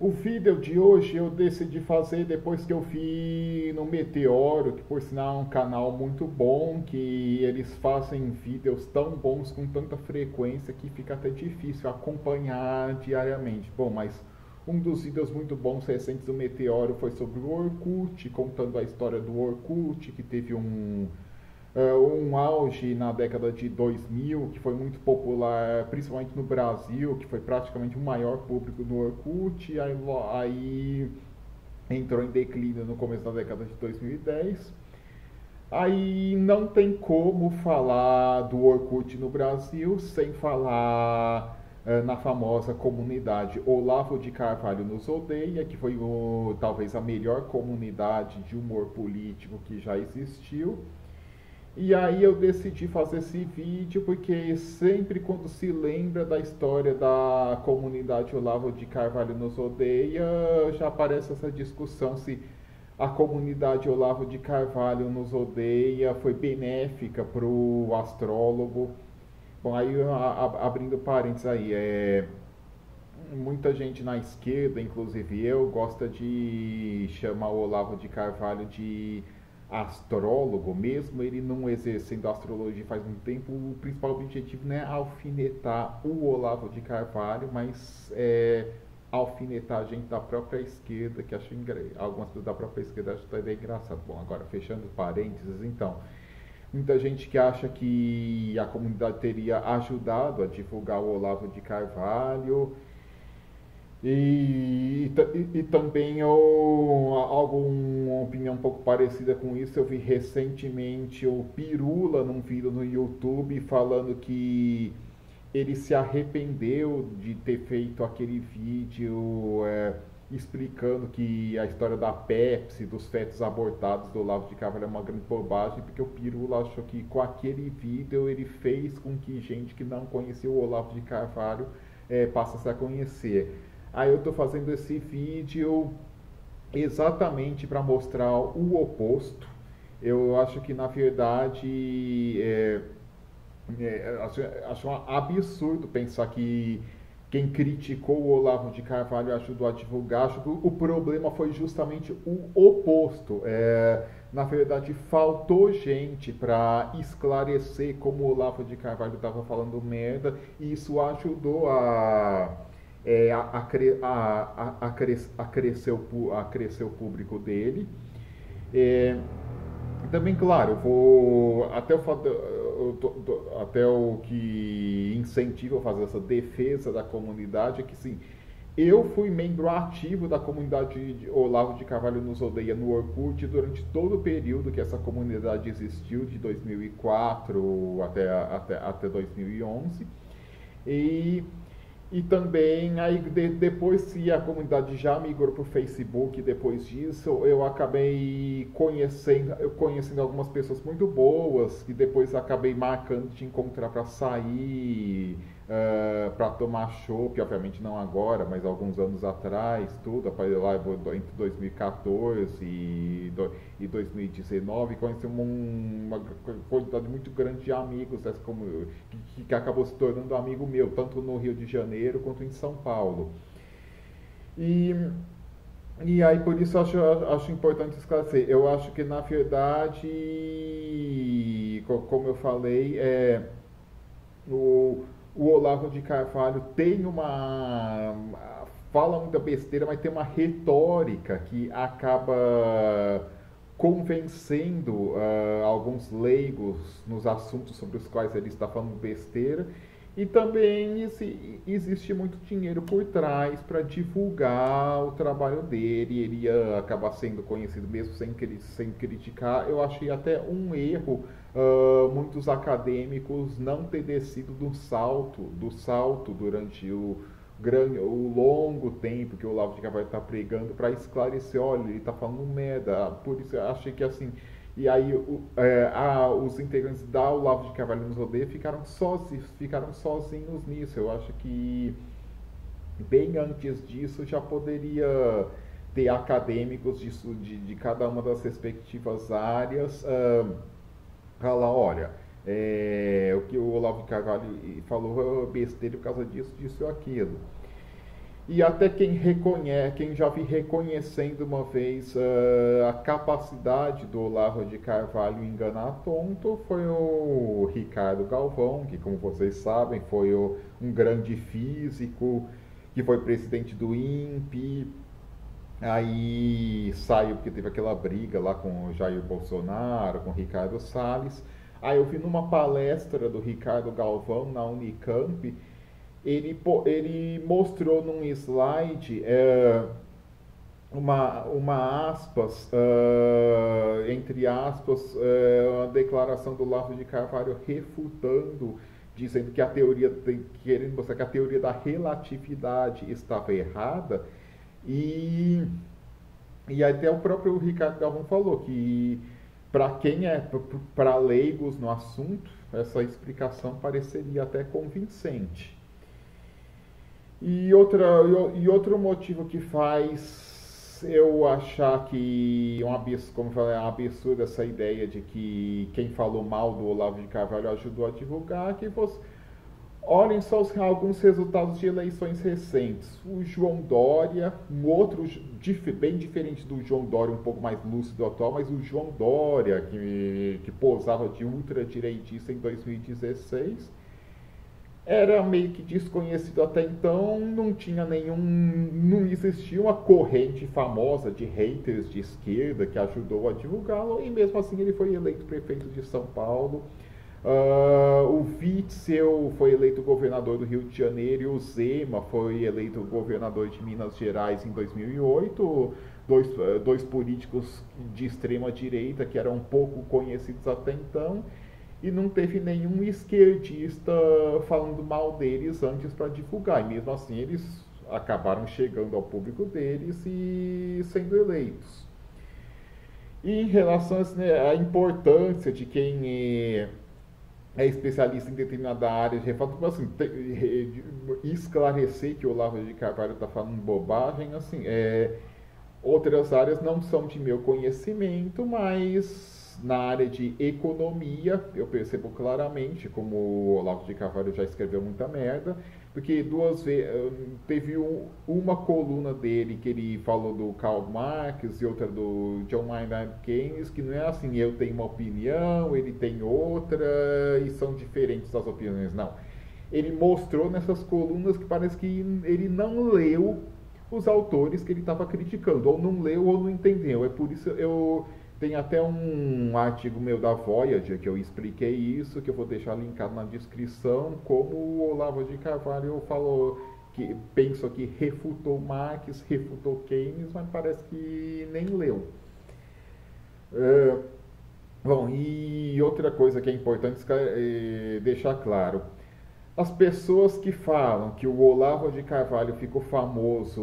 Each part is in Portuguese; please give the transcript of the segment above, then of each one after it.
O vídeo de hoje eu decidi fazer depois que eu vi no Meteoro, que por sinal é um canal muito bom, que eles fazem vídeos tão bons com tanta frequência que fica até difícil acompanhar diariamente. Bom, mas um dos vídeos muito bons recentes do Meteoro foi sobre o Orkut, contando a história do Orkut, que teve um auge na década de 2000, que foi muito popular, principalmente no Brasil, que foi praticamente o maior público do Orkut, e aí entrou em declínio no começo da década de 2010. Aí não tem como falar do Orkut no Brasil sem falar na famosa comunidade Olavo de Carvalho nos odeia, que foi talvez a melhor comunidade de humor político que já existiu. E aí eu decidi fazer esse vídeo porque sempre quando se lembra da história da comunidade Olavo de Carvalho nos odeia, já aparece essa discussão se a comunidade Olavo de Carvalho nos odeia foi benéfica para o astrólogo. Bom, aí abrindo parênteses aí, muita gente na esquerda, inclusive eu, gosta de chamar o Olavo de Carvalho de astrólogo, mesmo ele não exercendo astrologia faz muito tempo. O principal objetivo não é alfinetar o Olavo de Carvalho, mas alfinetar a gente da própria esquerda, que acho algumas pessoas da própria esquerda acham até engraçado. Bom, agora fechando parênteses, então, muita gente que acha que a comunidade teria ajudado a divulgar o Olavo de Carvalho. E também alguma opinião um pouco parecida com isso, eu vi recentemente o Pirula num vídeo no YouTube falando que ele se arrependeu de ter feito aquele vídeo explicando que a história da Pepsi, dos fetos abortados do Olavo de Carvalho é uma grande bobagem, porque o Pirula achou que com aquele vídeo ele fez com que gente que não conhecia o Olavo de Carvalho passasse a conhecer. Aí eu estou fazendo esse vídeo exatamente para mostrar o oposto. Eu acho que na verdade acho um absurdo pensar que quem criticou o Olavo de Carvalho ajudou a divulgar. Acho que o problema foi justamente o oposto. Na verdade, faltou gente para esclarecer como o Olavo de Carvalho estava falando merda, e isso ajudou a crescer o público dele. Também, claro, até o que incentiva a fazer essa defesa da comunidade é que, sim, eu fui membro ativo da comunidade de Olavo de Carvalho nos odeia no Orkut durante todo o período que essa comunidade existiu, de 2004 até 2011. E também, aí depois que a comunidade já migrou para o Facebook, depois disso, eu acabei conhecendo algumas pessoas muito boas, que depois acabei marcando de encontrar para sair, para tomar chopp, obviamente não agora, mas alguns anos atrás, tudo, lá entre 2014 e 2019, conheci uma quantidade muito grande de amigos que acabou se tornando amigo meu, tanto no Rio de Janeiro quanto em São Paulo. E, e aí por isso acho importante esclarecer. Eu acho que na verdade, como eu falei, o Olavo de Carvalho fala muita besteira, mas tem uma retórica que acaba convencendo alguns leigos nos assuntos sobre os quais ele está falando besteira. E também existe muito dinheiro por trás para divulgar o trabalho dele. Ele ia acabar sendo conhecido mesmo sem criticar. Eu achei até um erro muitos acadêmicos não ter descido do salto durante o longo tempo que o Olavo de Carvalho está pregando, para esclarecer, olha, ele está falando merda. Por isso eu achei que assim. E aí os integrantes da Olavo de Carvalho nos odeia ficaram sozinhos nisso. Eu acho que bem antes disso já poderia ter acadêmicos de cada uma das respectivas áreas falar, olha, o que o Olavo de Carvalho falou é besteira por causa disso, disso e aquilo. E até quem reconhece, quem já vi reconhecendo uma vez a capacidade do Olavo de Carvalho em enganar tonto foi o Ricardo Galvão, que, como vocês sabem, foi um grande físico, que foi presidente do INPE, aí saiu porque teve aquela briga lá com o Jair Bolsonaro, com o Ricardo Salles. Aí eu vi numa palestra do Ricardo Galvão na Unicamp, ele mostrou num slide uma aspas, entre aspas, uma declaração do Olavo de Carvalho refutando, dizendo que querendo mostrar que a teoria da relatividade estava errada, e, e até o próprio Ricardo Galvão falou que para leigos no assunto, essa explicação pareceria até convincente. E outro motivo que faz eu achar que como eu falei, é um absurdo essa ideia de que quem falou mal do Olavo de Carvalho ajudou a divulgar, que você olhem só alguns resultados de eleições recentes. O João Dória, um outro bem diferente do João Dória, um pouco mais lúcido atual, mas o João Dória, que posava de ultradireitista em 2016, era meio que desconhecido até então, não existia uma corrente famosa de haters de esquerda que ajudou a divulgá-lo, e mesmo assim ele foi eleito prefeito de São Paulo. O Witzel foi eleito governador do Rio de Janeiro e o Zema foi eleito governador de Minas Gerais em 2008, dois políticos de extrema direita que eram pouco conhecidos até então, e não teve nenhum esquerdista falando mal deles antes para divulgar, e mesmo assim eles acabaram chegando ao público deles e sendo eleitos. E em relação à importância de quem é especialista em determinada área de reforma, assim, esclarecer que o Olavo de Carvalho está falando bobagem, assim, outras áreas não são de meu conhecimento, mas na área de economia eu percebo claramente como o Olavo de Carvalho já escreveu muita merda, porque teve uma coluna dele que ele falou do Karl Marx e outra do John Maynard Keynes, que não é assim, eu tenho uma opinião, ele tem outra e são diferentes as opiniões, não. Ele mostrou nessas colunas que parece que ele não leu os autores que ele estava criticando, ou não leu ou não entendeu. É por isso tem até um artigo meu da Voyager que eu expliquei isso, que eu vou deixar linkado na descrição, como o Olavo de Carvalho falou, que penso que refutou Marx, refutou Keynes, mas parece que nem leu. Bom, e outra coisa que é importante deixar claro: as pessoas que falam que o Olavo de Carvalho ficou famoso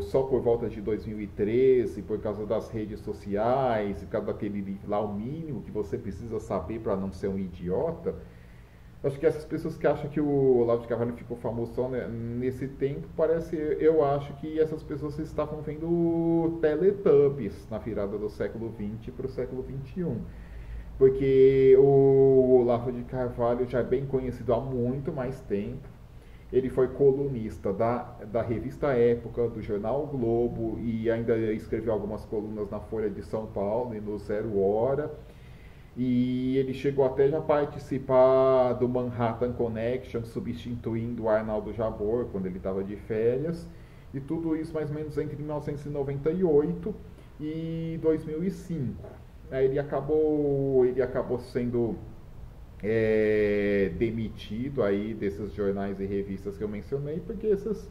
só por volta de 2013, por causa das redes sociais, por causa daquele livro lá, O Mínimo que você precisa saber para não ser um idiota, acho que essas pessoas que acham que o Olavo de Carvalho ficou famoso só nesse tempo, eu acho que essas pessoas estavam vendo Teletubbies na virada do século XX para o século XXI. Porque o Olavo de Carvalho já é bem conhecido há muito mais tempo. Ele foi colunista da revista Época, do jornal o Globo, e ainda escreveu algumas colunas na Folha de São Paulo e no Zero Hora. E ele chegou até já a participar do Manhattan Connection, substituindo o Arnaldo Jabor quando ele estava de férias. E tudo isso mais ou menos entre 1998 e 2005. Aí ele acabou sendo demitido aí desses jornais e revistas que eu mencionei, porque esses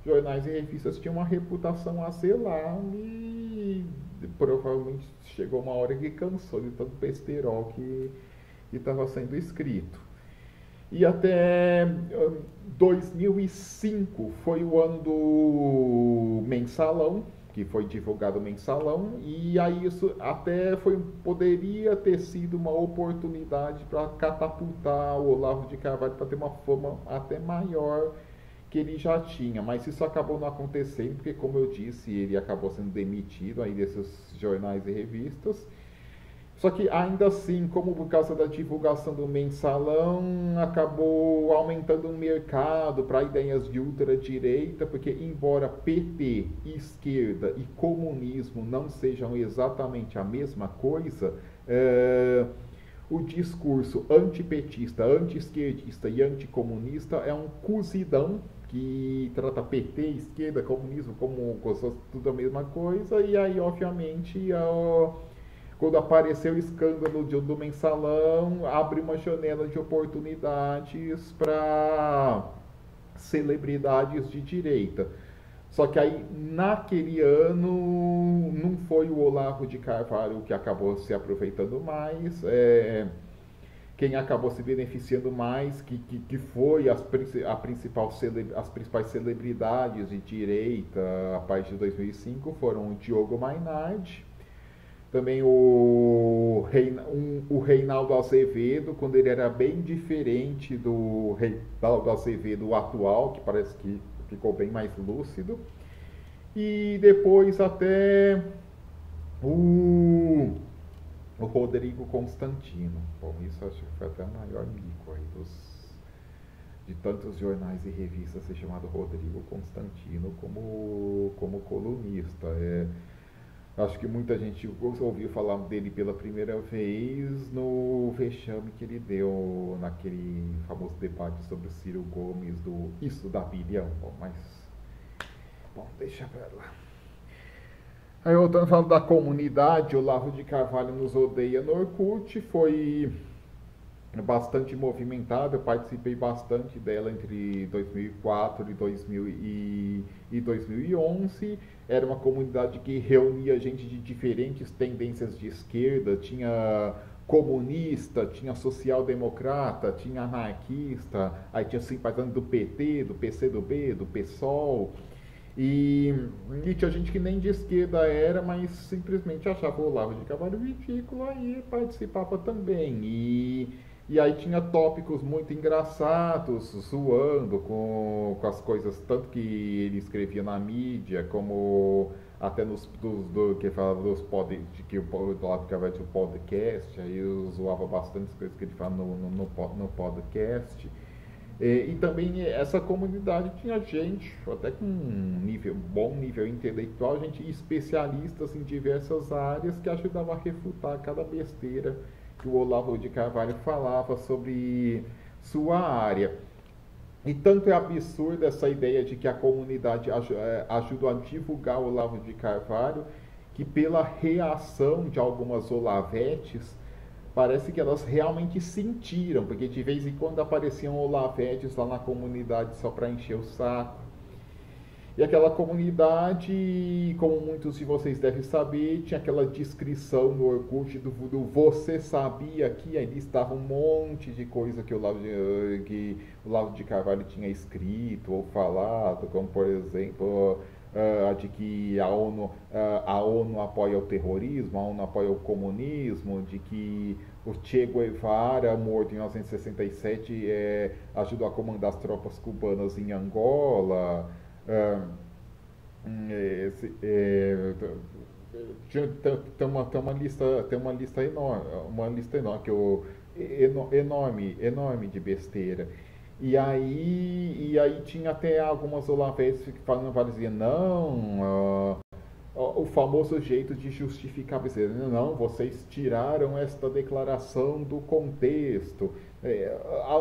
jornais e revistas tinham uma reputação a zelar, e provavelmente chegou uma hora que cansou de tanto besterol que estava sendo escrito. E até 2005 foi o ano do Mensalão, que foi divulgado o Mensalão, e aí isso até poderia ter sido uma oportunidade para catapultar o Olavo de Carvalho para ter uma fama até maior que ele já tinha, mas isso acabou não acontecendo, porque, como eu disse, ele acabou sendo demitido aí desses jornais e revistas. Só que ainda assim, como por causa da divulgação do mensalão, acabou aumentando o mercado para ideias de ultradireita, porque embora PT, esquerda e comunismo não sejam exatamente a mesma coisa, o discurso antipetista, anti-esquerdista e anticomunista é um cozidão que trata PT, esquerda, comunismo como tudo a mesma coisa, e aí, obviamente, quando apareceu o escândalo do mensalão, abre uma janela de oportunidades para celebridades de direita. Só que aí, naquele ano, não foi o Olavo de Carvalho que acabou se aproveitando mais. Quem acabou se beneficiando mais, que foi as principais celebridades de direita a partir de 2005, foram o Diogo Mainardi, também o Reinaldo Azevedo, quando ele era bem diferente do Reinaldo Azevedo atual, que parece que ficou bem mais lúcido, e depois até o Rodrigo Constantino. Bom, isso acho que foi até o maior mico aí de tantos jornais e revistas ser chamado Rodrigo Constantino como colunista. Acho que muita gente ouviu falar dele pela primeira vez no vexame que ele deu naquele famoso debate sobre o Ciro Gomes do Isso da Bilhão. Bom, deixa pra lá. Aí voltando falando da comunidade, o Olavo de Carvalho nos odeia no Orkut, foi bastante movimentada, eu participei bastante dela entre 2004 e 2011. Era uma comunidade que reunia gente de diferentes tendências de esquerda, tinha comunista, tinha social-democrata, tinha anarquista, aí tinha simpatizante do PT, do PCdoB, do PSOL. E tinha gente que nem de esquerda era, mas simplesmente achava o Olavo de Carvalho ridículo e participava também. E aí tinha tópicos muito engraçados, zoando com as coisas, tanto que ele escrevia na mídia, como até que falava que o Olavo de Carvalho tinha um podcast, aí eu zoava bastante as coisas que ele fala no podcast. E também essa comunidade tinha gente, até com bom nível intelectual, gente especialistas em diversas áreas que ajudava a refutar cada besteira que o Olavo de Carvalho falava sobre sua área. E tanto é absurda essa ideia de que a comunidade ajudou a divulgar o Olavo de Carvalho, que pela reação de algumas olavetes, parece que elas realmente sentiram, porque de vez em quando apareciam olavetes lá na comunidade só para encher o saco. E aquela comunidade, como muitos de vocês devem saber, tinha aquela descrição no Orkut do Você Sabia Que? Ali estava um monte de coisa que o Olavo de Carvalho tinha escrito ou falado, como por exemplo de que a ONU apoia o terrorismo, a ONU apoia o comunismo, de que o Che Guevara, morto em 1967, ajudou a comandar as tropas cubanas em Angola. Tem uma lista enorme de besteira. E aí tinha até algumas olavetes falando, diziam, não, o famoso jeito de justificar a besteira. Não, vocês tiraram esta declaração do contexto.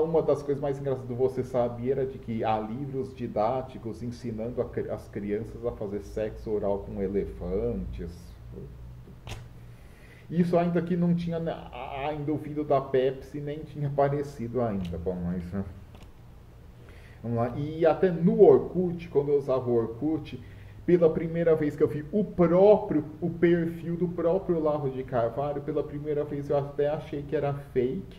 Uma das coisas mais engraçadas do Você Sabia era de que há livros didáticos ensinando as crianças a fazer sexo oral com elefantes. Isso ainda que não tinha ainda o vídeo da Pepsi, nem tinha aparecido ainda. Bom, mas vamos lá. E até no Orkut, quando eu usava o Orkut, pela primeira vez que eu vi o perfil do próprio Olavo de Carvalho, pela primeira vez eu até achei que era fake,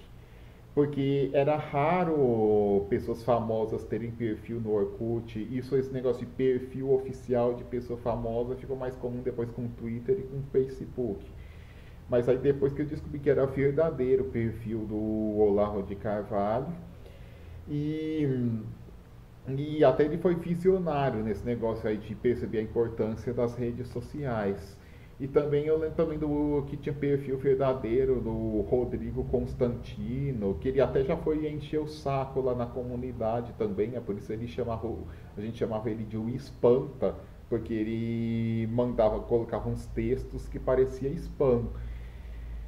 porque era raro pessoas famosas terem perfil no Orkut. Esse negócio de perfil oficial de pessoa famosa ficou mais comum depois com o Twitter e com o Facebook. Mas aí depois que eu descobri que era verdadeiro o perfil do Olavo de Carvalho, e até ele foi visionário nesse negócio aí de perceber a importância das redes sociais. E também eu lembro também do que tinha perfil verdadeiro do Rodrigo Constantino, que ele até já foi encher o saco lá na comunidade também, é por isso a gente chamava ele de o Espanta, porque ele colocava uns textos que parecia spam.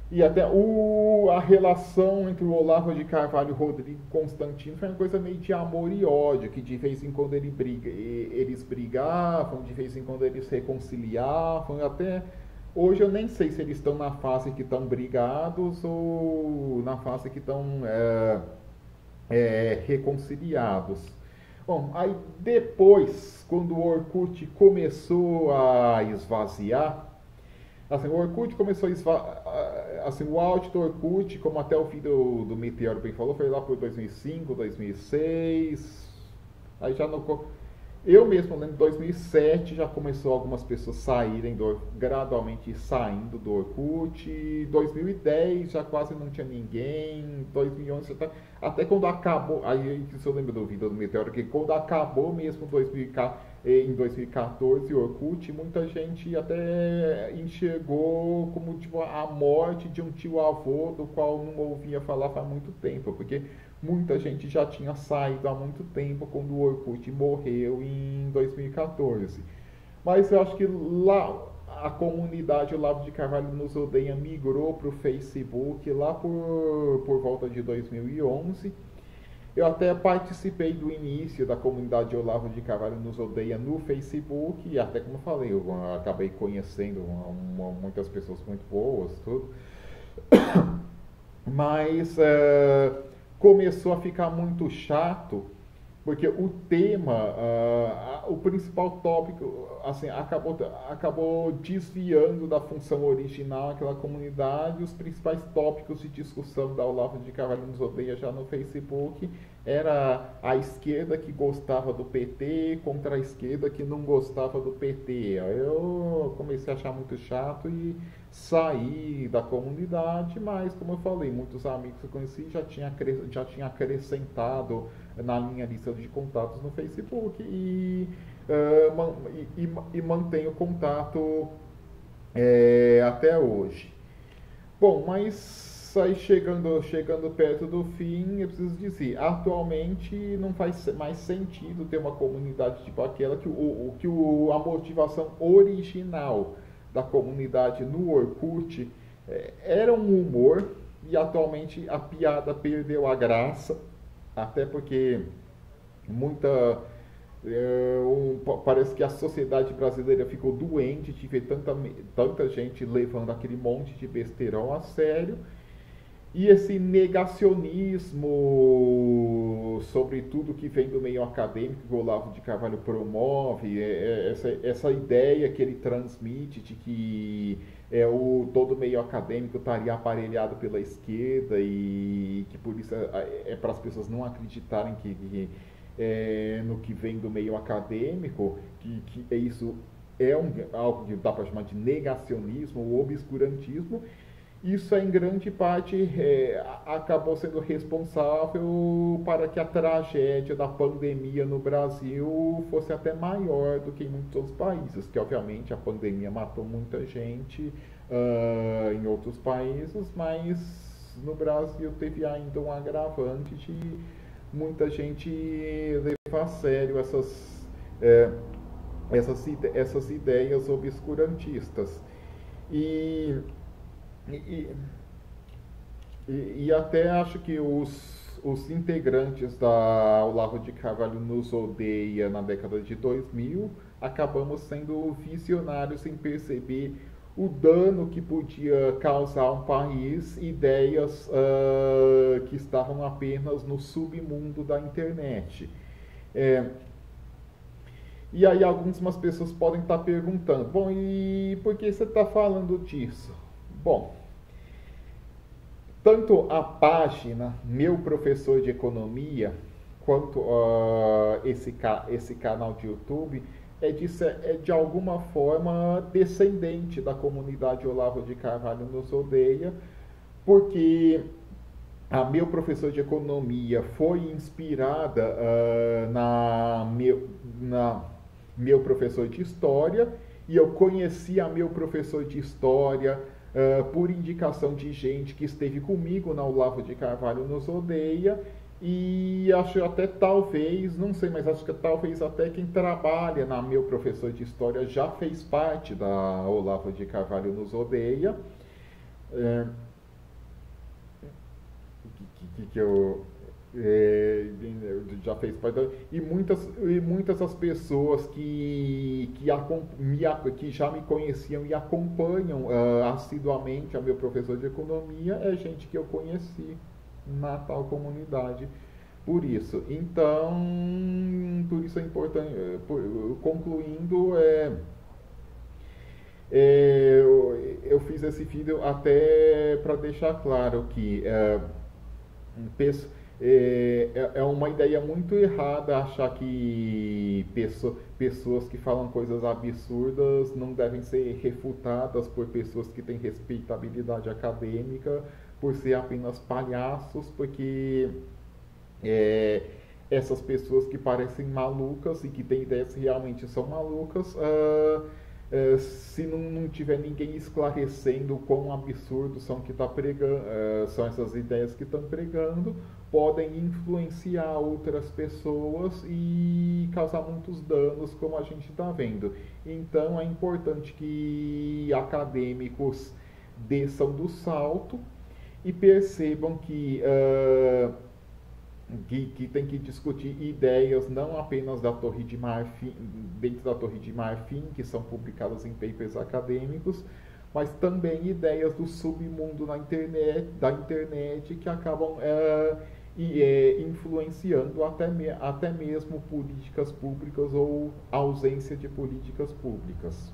E até a relação entre o Olavo de Carvalho e o Rodrigo Constantino foi uma coisa meio de amor e ódio, que de vez em quando eles brigavam, de vez em quando eles se reconciliavam, até hoje eu nem sei se eles estão na fase que estão brigados ou na fase que estão reconciliados. Bom, aí depois, quando o Orkut começou a esvaziar, assim, o Orkut começou assim, o auge do Orkut, como até o fim do Meteoro bem falou, foi lá por 2005, 2006. Aí já no, eu mesmo lembro, em 2007 já começou algumas pessoas saírem gradualmente saindo do Orkut. 2010 já quase não tinha ninguém. 2011 já até quando acabou, aí isso eu lembro do vídeo do Meteoro, que quando acabou mesmo em 2014 o Orkut, muita gente até enxergou como tipo a morte de um tio-avô do qual não ouvia falar faz muito tempo, porque muita gente já tinha saído há muito tempo quando o Orkut morreu em 2014. Mas eu acho que lá a comunidade Olavo de Carvalho nos odeia migrou para o Facebook lá por volta de 2011. Eu até participei do início da comunidade Olavo de Carvalho nos odeia no Facebook, e até como eu falei, eu acabei conhecendo muitas pessoas muito boas, tudo. Mas começou a ficar muito chato, porque o tema, o principal tópico, assim, acabou desviando da função original daquela comunidade. Os principais tópicos de discussão da Olavo de Carvalho nos odeia já no Facebook era a esquerda que gostava do PT contra a esquerda que não gostava do PT. Eu comecei a achar muito chato e saí da comunidade, mas como eu falei, muitos amigos que eu conheci já tinha acrescentado na minha lista de contatos no Facebook e mantenho contato até hoje. Bom, mas aí chegando perto do fim, eu preciso dizer, atualmente não faz mais sentido ter uma comunidade tipo aquela a motivação original da comunidade no Orkut era um humor, e atualmente a piada perdeu a graça, até porque parece que a sociedade brasileira ficou doente de ver tanta gente levando aquele monte de besteirão a sério. E esse negacionismo sobre tudo que vem do meio acadêmico que o Olavo de Carvalho promove, essa ideia que ele transmite de que todo meio acadêmico estaria aparelhado pela esquerda e que por isso é para as pessoas não acreditarem no que vem do meio acadêmico, que isso é algo que dá para chamar de negacionismo ou obscurantismo. Isso em grande parte acabou sendo responsável para que a tragédia da pandemia no Brasil fosse até maior do que em muitos outros países, que obviamente a pandemia matou muita gente em outros países, mas no Brasil teve ainda um agravante de muita gente levar a sério essas ideias obscurantistas. E até acho que os integrantes da Olavo de Carvalho nos odeia na década de 2000 acabamos sendo visionários em perceber o dano que podia causar um país, ideias que estavam apenas no submundo da internet. E aí algumas pessoas podem estar perguntando, bom, e por que você está falando disso? Bom, tanto a página Meu Professor de Economia, quanto esse canal de YouTube, é de alguma forma descendente da comunidade Olavo de Carvalho nos odeia, porque a Meu Professor de Economia foi inspirada na Meu Professor de História, e eu conhecia meu professor de história por indicação de gente que esteve comigo na Olavo de Carvalho nos Odeia, e acho até talvez, não sei, mas acho que talvez até quem trabalha na meu professor de história já fez parte da Olavo de Carvalho nos Odeia. É, que eu já fez parte e muitas das pessoas que já me conheciam e acompanham assiduamente a meu professor de economia é gente que eu conheci na tal comunidade. Por isso é importante, concluindo, eu fiz esse vídeo até para deixar claro que é uma ideia muito errada achar que pessoas que falam coisas absurdas não devem ser refutadas por pessoas que têm respeitabilidade acadêmica por ser apenas palhaços, porque é, essas pessoas que parecem malucas e que têm ideias que realmente são malucas, se não tiver ninguém esclarecendo o quão absurdo são que tá pregando, são essas ideias que estão pregando, podem influenciar outras pessoas e causar muitos danos, como a gente está vendo. Então é importante que acadêmicos desçam do salto e percebam que tem que discutir ideias não apenas da Torre de Marfim, dentro da Torre de Marfim, que são publicadas em papers acadêmicos, mas também ideias do submundo da internet que acabam influenciando até mesmo políticas públicas ou ausência de políticas públicas.